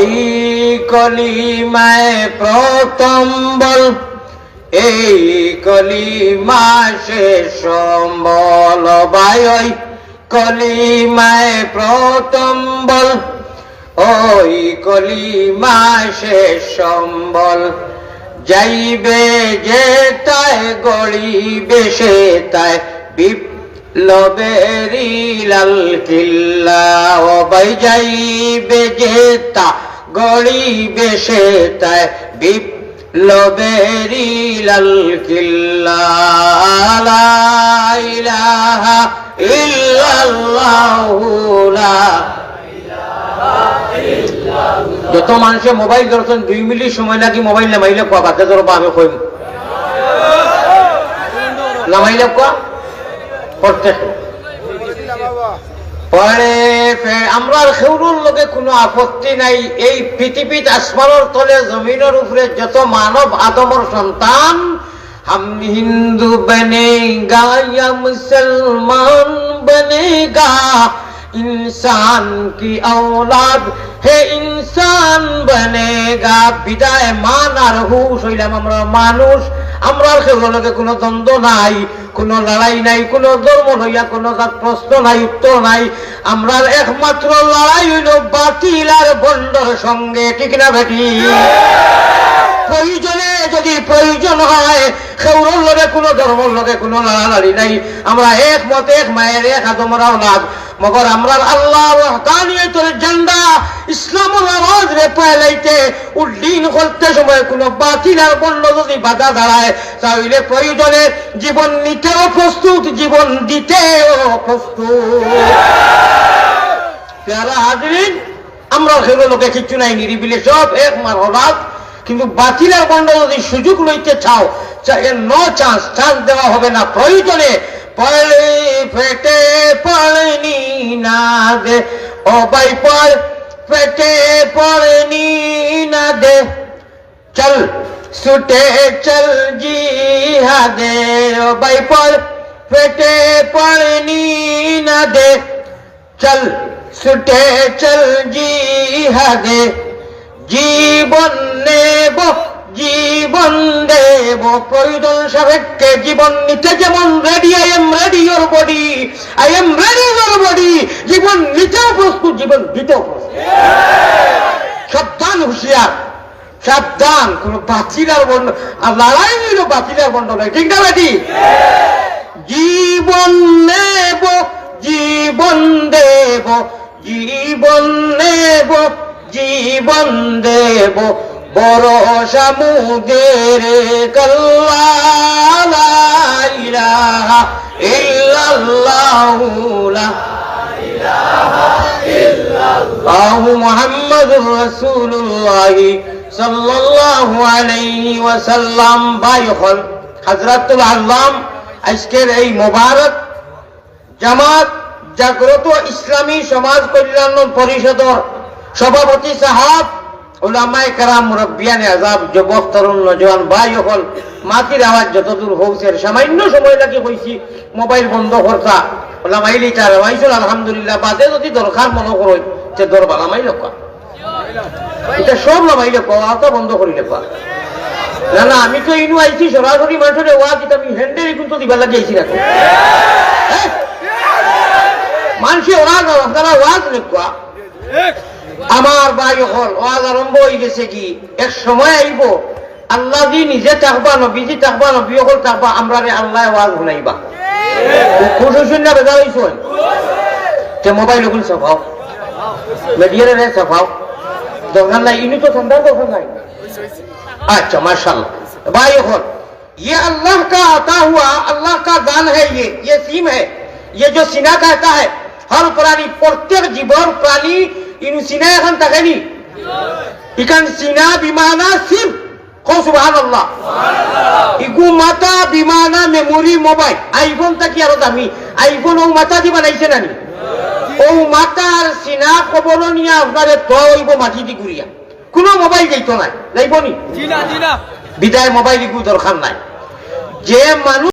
এই কলিমায় প্রথম বল, এই কলিমা শেষ বল ভাই, ওই কলিমায় প্রথম বল, ওই কলিমা শেষ বল। যাইবে যে তাই গড়িবে সে তাই বিপ্লবেরি লাল কিল্লা, ও ভাই যাইবে যে তা গড়িবে সে তাই বিপ্লবেরি লাল কিল্লা। লা ইলাহা ইল্লাল্লাহু লা যত মানুষে মোবাইল ধরছেন 2 মিনিট সময় নাকি মোবাইল নামাইলে কোয়া বাদে ধরবো আমি কইম নামাইলে কোয়া পড়তে পরে আমরা খেউরুর লোকে কোনো আপত্তি নাই। এই পৃথিবীত আসমানের তলে জমিনের উপরে যত মানব আদমর সন্তান हम हिंदू बनेगा या मुसलमान बनेगा, इंसान की औलाद है इंसान बनेगा। বিদায় মান আর হুশ হইলাম আমরা মানুষ। আমরা সেগুলোকে কোনো দ্বন্দ্ব নাই, কোনো লড়াই নাই, কোনো ধর্ম লইয়া কোনো প্রশ্ন নাই, উত্তর নাই। আমরা একমাত্র লড়াই হইল বাতিল আর বন্ডর সঙ্গে, ঠিক না বেটি? প্রয়োজনে যদি প্রয়োজন হয় খেউরর লগে কোনো ধর্মের লগে কোনো লড়ালড়ি নাই। আমরা এক মত, এক মায়ের, এক আদমের আওলাদ। মগর আমরা আল্লাহ ওয়াহদানিয়তের ঝান্ডা ইসলামের আওয়াজ রে পাইলাইতে উড্ডীন করতে সময় কোনো বাতিল আর বন্ড যদি বাধা দাঁড়ায়, তাহলে প্রয়োজনে জীবন নিতেও প্রস্তুত, জীবন দিতেও প্রস্তুত। প্যারা হাজরিন, আমরা সেগুলোকে কিচ্ছু নাই, নিরিবিলি সব এক মার হলাদ। কিন্তু বাতিলের বন্ড যদি সুযোগ লইতে চাও, নো চান্স, চান্স দেওয়া হবে না। প্রয়োজনে পড়ে ফেটে পড়নি না দে, ও ভাই পড় ফেটে পড়নি না দে, চল ছুটে চল জিহাদে, ও ভাই পড় ফেটে পড়নি না দে, চল ছুটে চল জিহাদে। জীবন নেব জীবন দেব, প্রয়োজন সাপেক্ষে জীবন নিতে যেমন ready, I am ready your body, I am ready your body. জীবন নিতেও প্রস্তুত, জীবন দিতেও প্রস্তুত। সাবধান, হুঁশিয়ার, সাবধান। কোন বাতিলার বন্ড লড়াই হইল, বাতিলার বন্ড নয়, ঠিক না বেটি? জীবন নেব জীবন দেব, জীবন নেব জীবন দেব, ভরসা মুদের কল্লা, লা ইলাহা ইল্লাল্লাহু লা ইলাহা ইল্লাল্লাহু মুহাম্মাদুর রাসূলুল্লাহ সাল্লাল্লাহু আলাইহি ওয়াসাল্লাম। ভাই হল হযরতুল আল্লাম, আজকের এই মোবারক জামাত জাগ্রত ইসলামী সমাজ কল্যাণ পরিষদের সভাপতি সাহাব, উলামায়ে কেরাম, মুরব্বিয়ানে আযাব, যুবক তরুণ নওজোয়ান ভাই হল, মাটির আওয়াজ যতদূর হচ্ছে, সামান্য সময় লাগে হয়েছি মোবাইল বন্ধ করতা ওলামাইলি চার মাইছিল আলহামদুলিল্লাহ। বাদে যদি দরকার মনে করো যে দর বালামাই লোকা, এটা সব লামাই লোকা, ওয়াটা বন্ধ করি লেখা না। না, আমি তো ইনু আইছি সরাসরি মানুষের ওয়াজ, এটা আমি হ্যান্ডেল কিন্তু দিবা লাগিয়েছি না। মানুষের ওয়াজ, আপনারা ওয়াজ লেখা। আমার ভাই হল ওয়াজ আরম্ভ হয়ে গেছে কি, এক সময় আইব আল্লাহ জি নিজে থাকবা, নবীজি থাকবা, নবী হল থাকবা, আমরা আল্লাহ ওয়াজ শুনাইবা। খুশ হইছেন না বেজার হইছেন? তে মোবাইল ওগুলো চাপাও, মিডিয়ার চাপাও, দরকার নাই, ইনি তো ঠান্ডার দরকার নাই। अच्छा माशाल्लाह भाई हो, ये अल्लाह का आता हुआ, अल्लाह का दान है, ये सीम है, ये जो सीना कहता है हर प्राणी, प्रत्येक जीवन प्राणी इन सीना এখন থাকেনি, ইখান সিনা বিমানা সিম, কো সুবহানাল্লাহ। ইগু মাথা বিমানা মেমোরি মোবাইল, আইফোন থাকি আরো দামি, আইফোন ও মাথা দি বানাইছে নানি, ও মাথার সিনা কবর নিয়া আপনারে তো হইব মাটি দি গুড়িয়া, কোনো মোবাইল যাইতো নাই, যাইব নি? বিদায় মোবাইল দরকার নাই। যে মানুষ